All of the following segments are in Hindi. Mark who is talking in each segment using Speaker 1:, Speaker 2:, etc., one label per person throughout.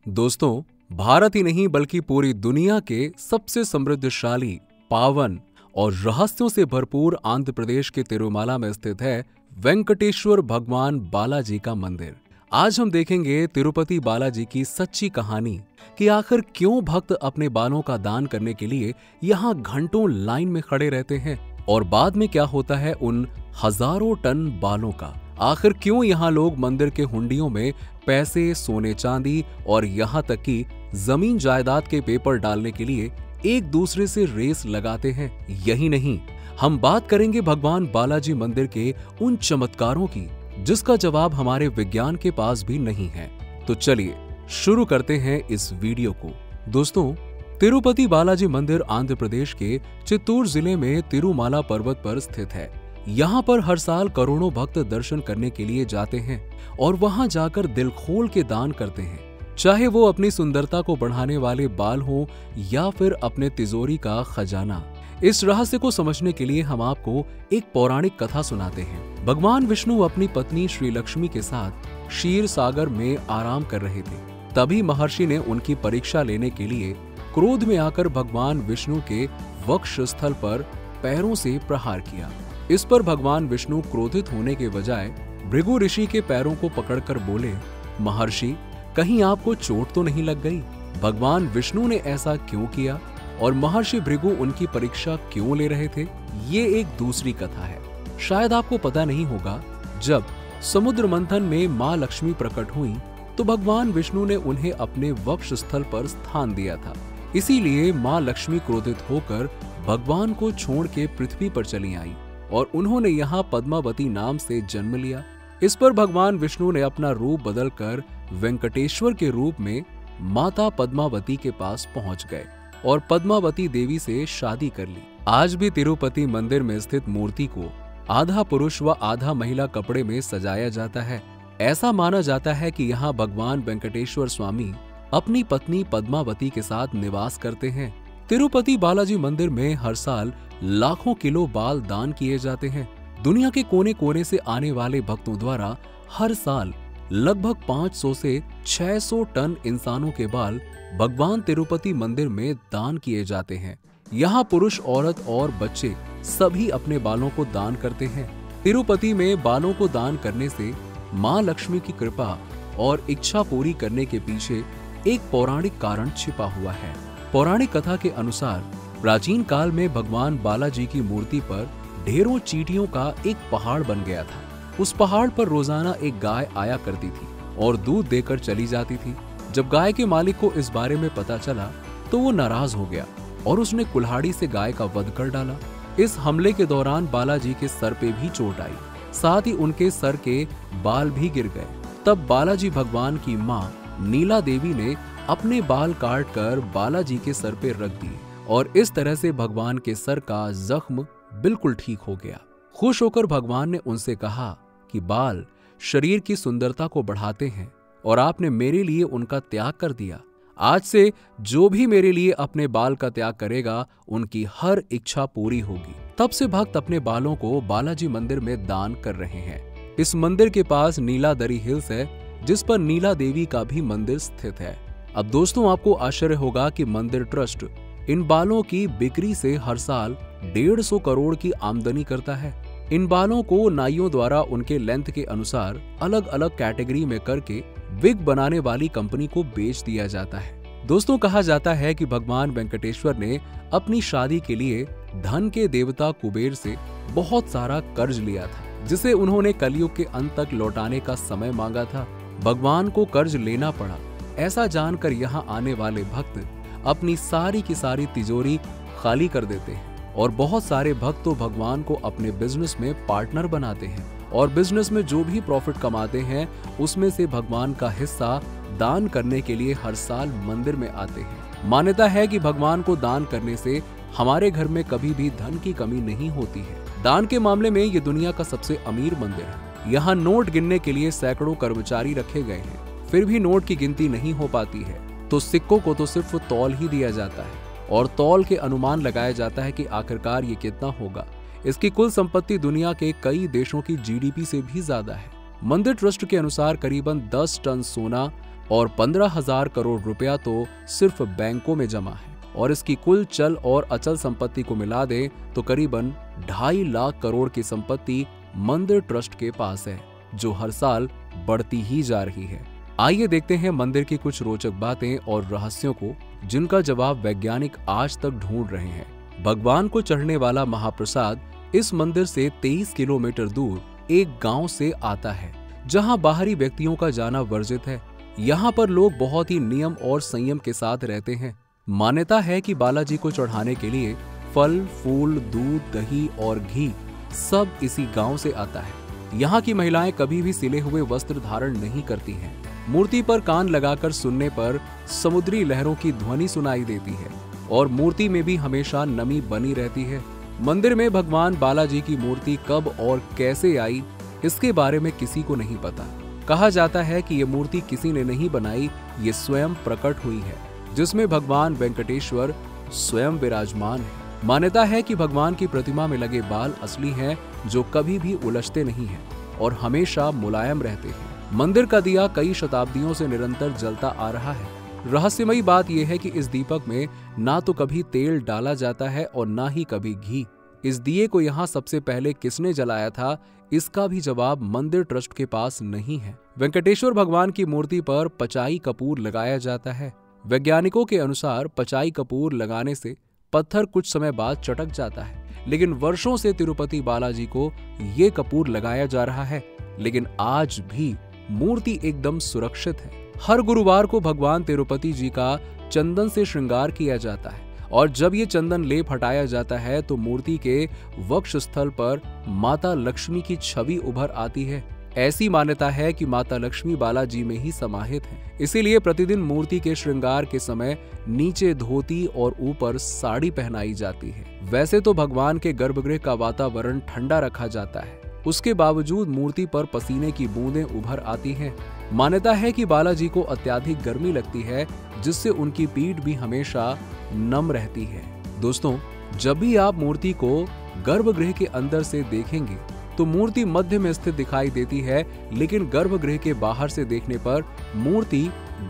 Speaker 1: दोस्तों, भारत ही नहीं बल्कि पूरी दुनिया के सबसे समृद्धशाली, पावन और रहस्यों से भरपूर आंध्र प्रदेश के तिरुमाला में स्थित है वेंकटेश्वर भगवान बालाजी का मंदिर। आज हम देखेंगे तिरुपति बालाजी की सच्ची कहानी कि आखिर क्यों भक्त अपने बालों का दान करने के लिए यहाँ घंटों लाइन में खड़े रहते हैं और बाद में क्या होता है उन हजारों टन बालों का। आखिर क्यों यहाँ लोग मंदिर के हुंडियों में पैसे, सोने चांदी और यहाँ तक कि जमीन जायदाद के पेपर डालने के लिए एक दूसरे से रेस लगाते हैं। यही नहीं, हम बात करेंगे भगवान बालाजी मंदिर के उन चमत्कारों की जिसका जवाब हमारे विज्ञान के पास भी नहीं है। तो चलिए शुरू करते हैं इस वीडियो को। दोस्तों, तिरुपति बालाजी मंदिर आंध्र प्रदेश के चित्तूर जिले में तिरुमाला पर्वत पर स्थित है। यहाँ पर हर साल करोड़ों भक्त दर्शन करने के लिए जाते हैं और वहाँ जाकर दिल खोल के दान करते हैं, चाहे वो अपनी सुंदरता को बढ़ाने वाले बाल हो या फिर अपने तिजोरी का खजाना। इस रहस्य को समझने के लिए हम आपको एक पौराणिक कथा सुनाते हैं। भगवान विष्णु अपनी पत्नी श्री लक्ष्मी के साथ क्षीर सागर में आराम कर रहे थे। तभी महर्षि ने उनकी परीक्षा लेने के लिए क्रोध में आकर भगवान विष्णु के वक्ष स्थल पर पैरों से प्रहार किया। इस पर भगवान विष्णु क्रोधित होने के बजाय भृगु ऋषि के पैरों को पकड़कर बोले, महर्षि, कहीं आपको चोट तो नहीं लग गई? भगवान विष्णु ने ऐसा क्यों किया और महर्षि भृगु उनकी परीक्षा क्यों ले रहे थे, ये एक दूसरी कथा है। शायद आपको पता नहीं होगा, जब समुद्र मंथन में माँ लक्ष्मी प्रकट हुई तो भगवान विष्णु ने उन्हें अपने वक्ष स्थल पर स्थान दिया था। इसीलिए माँ लक्ष्मी क्रोधित होकर भगवान को छोड़ के पृथ्वी पर चली आई और उन्होंने यहाँ पद्मावती नाम से जन्म लिया। इस पर भगवान विष्णु ने अपना रूप बदलकर वेंकटेश्वर के रूप में माता पद्मावती के पास पहुंच गए और पद्मावती देवी से शादी कर ली। आज भी तिरुपति मंदिर में स्थित मूर्ति को आधा पुरुष व आधा महिला कपड़े में सजाया जाता है। ऐसा माना जाता है कि यहाँ भगवान वेंकटेश्वर स्वामी अपनी पत्नी पद्मावती के साथ निवास करते हैं। तिरुपति बालाजी मंदिर में हर साल लाखों किलो बाल दान किए जाते हैं। दुनिया के कोने कोने से आने वाले भक्तों द्वारा हर साल लगभग 500 से 600 टन इंसानों के बाल भगवान तिरुपति मंदिर में दान किए जाते हैं। यहाँ पुरुष, औरत और बच्चे सभी अपने बालों को दान करते हैं। तिरुपति में बालों को दान करने से माँ लक्ष्मी की कृपा और इच्छा पूरी करने के पीछे एक पौराणिक कारण छिपा हुआ है। पौराणिक कथा के अनुसार प्राचीन काल में भगवान बालाजी की मूर्ति पर ढेरों चींटियों का एक पहाड़ बन गया था। उस पहाड़ पर रोजाना एक गाय आया करती थी और दूध देकर चली जाती थी। जब गाय के मालिक को इस बारे में पता चला तो वो नाराज हो गया और उसने कुल्हाड़ी से गाय का वध कर डाला। इस हमले के दौरान बालाजी के सर पे भी चोट आई, साथ ही उनके सर के बाल भी गिर गए। तब बालाजी भगवान की माँ नीला देवी ने अपने बाल काट कर बालाजी के सर पे रख दिए और इस तरह से भगवान के सर का जख्म बिल्कुल ठीक हो गया। खुश होकर भगवान ने उनसे कहा कि बाल शरीर की सुंदरता को बढ़ाते हैं और आपने मेरे लिए उनका त्याग कर दिया। आज से जो भी मेरे लिए अपने बाल का त्याग करेगा उनकी हर इच्छा पूरी होगी। तब से भक्त अपने बालों को बालाजी मंदिर में दान कर रहे हैं। इस मंदिर के पास नीलादरी हिल्स है जिस पर नीला देवी का भी मंदिर स्थित है। अब दोस्तों, आपको आश्चर्य होगा कि मंदिर ट्रस्ट इन बालों की बिक्री से हर साल 150 करोड़ की आमदनी करता है। इन बालों को नाइयों द्वारा उनके लेंथ के अनुसार अलग अलग कैटेगरी में करके विग बनाने वाली कंपनी को बेच दिया जाता है। दोस्तों, कहा जाता है कि भगवान वेंकटेश्वर ने अपनी शादी के लिए धन के देवता कुबेर से बहुत सारा कर्ज लिया था, जिसे उन्होंने कलयुग के अंत तक लौटाने का समय मांगा था। भगवान को कर्ज लेना पड़ा। ऐसा जानकर यहाँ आने वाले भक्त अपनी सारी की सारी तिजोरी खाली कर देते हैं और बहुत सारे भक्त तो भगवान को अपने बिजनेस में पार्टनर बनाते हैं और बिजनेस में जो भी प्रॉफिट कमाते हैं उसमें से भगवान का हिस्सा दान करने के लिए हर साल मंदिर में आते हैं। मान्यता है कि भगवान को दान करने से हमारे घर में कभी भी धन की कमी नहीं होती है। दान के मामले में ये दुनिया का सबसे अमीर मंदिर है। यहाँ नोट गिनने के लिए सैकड़ों कर्मचारी रखे गए हैं, फिर भी नोट की गिनती नहीं हो पाती है। तो सिक्कों को तो सिर्फ तौल ही दिया जाता है और तौल के अनुमान लगाया जाता है कि आखिरकार ये कितना होगा। इसकी कुल संपत्ति दुनिया के कई देशों की जीडीपी से भी ज्यादा है। मंदिर ट्रस्ट के अनुसार करीबन 10 टन सोना और 15,000 करोड़ रुपया तो सिर्फ बैंकों में जमा है और इसकी कुल चल और अचल संपत्ति को मिला दे तो करीबन 2.5 लाख करोड़ की संपत्ति मंदिर ट्रस्ट के पास है, जो हर साल बढ़ती ही जा रही है। आइए देखते हैं मंदिर की कुछ रोचक बातें और रहस्यों को, जिनका जवाब वैज्ञानिक आज तक ढूंढ रहे हैं। भगवान को चढ़ने वाला महाप्रसाद इस मंदिर से 23 किलोमीटर दूर एक गांव से आता है, जहां बाहरी व्यक्तियों का जाना वर्जित है। यहाँ पर लोग बहुत ही नियम और संयम के साथ रहते हैं। मान्यता है कि बालाजी को चढ़ाने के लिए फल, फूल, दूध, दही और घी सब इसी गांव से आता है। यहाँ की महिलाएं कभी भी सिले हुए वस्त्र धारण नहीं करती हैं। मूर्ति पर कान लगाकर सुनने पर समुद्री लहरों की ध्वनि सुनाई देती है और मूर्ति में भी हमेशा नमी बनी रहती है। मंदिर में भगवान बालाजी की मूर्ति कब और कैसे आई, इसके बारे में किसी को नहीं पता। कहा जाता है कि ये मूर्ति किसी ने नहीं बनाई, ये स्वयं प्रकट हुई है, जिसमें भगवान वेंकटेश्वर स्वयं विराजमान है। मान्यता है कि भगवान की प्रतिमा में लगे बाल असली हैं, जो कभी भी उलझते नहीं हैं और हमेशा मुलायम रहते हैं। मंदिर का दिया कई शताब्दियों से निरंतर जलता आ रहा है। रहस्यमयी बात यह है कि इस दीपक में ना तो कभी तेल डाला जाता है और ना ही कभी घी। इस दिए को यहाँ सबसे पहले किसने जलाया था, इसका भी जवाब मंदिर ट्रस्ट के पास नहीं है। वेंकटेश्वर भगवान की मूर्ति पर पचाई कपूर लगाया जाता है। वैज्ञानिकों के अनुसार पचाई कपूर लगाने से पत्थर कुछ समय बाद चटक जाता है, लेकिन वर्षों से तिरुपति बालाजी को ये कपूर लगाया जा रहा है, लेकिन आज भी मूर्ति एकदम सुरक्षित है। हर गुरुवार को भगवान तिरुपति जी का चंदन से श्रृंगार किया जाता है और जब ये चंदन लेप हटाया जाता है तो मूर्ति के वक्ष स्थल पर माता लक्ष्मी की छवि उभर आती है। ऐसी मान्यता है कि माता लक्ष्मी बालाजी में ही समाहित है, इसीलिए प्रतिदिन मूर्ति के श्रृंगार के समय नीचे धोती और ऊपर साड़ी पहनाई जाती है। वैसे तो भगवान के गर्भगृह का वातावरण ठंडा रखा जाता है, उसके बावजूद मूर्ति पर पसीने की बूंदें उभर आती हैं। मान्यता है कि बालाजी को अत्यधिक गर्मी लगती है, जिससे उनकी पीठ भी हमेशा नम रहती है। दोस्तों, जब भी आप मूर्ति को गर्भगृह के अंदर से देखेंगे तो मूर्ति मध्य में स्थित दिखाई देती है, लेकिन गर्भगृह के बाहर से देखने पर मूर्ति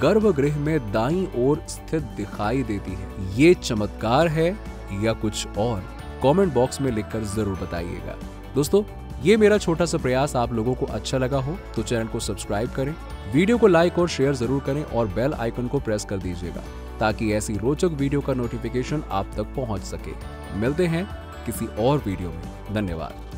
Speaker 1: गर्भगृह में दाईं ओर स्थित दिखाई देती है। ये चमत्कार है या कुछ और? कमेंट बॉक्स में लिखकर जरूर बताइएगा। दोस्तों, ये मेरा छोटा सा प्रयास आप लोगों को अच्छा लगा हो तो चैनल को सब्सक्राइब करें, वीडियो को लाइक और शेयर जरूर करें और बेल आइकन को प्रेस कर दीजिएगा, ताकि ऐसी रोचक वीडियो का नोटिफिकेशन आप तक पहुंच सके। मिलते हैं किसी और वीडियो में। धन्यवाद।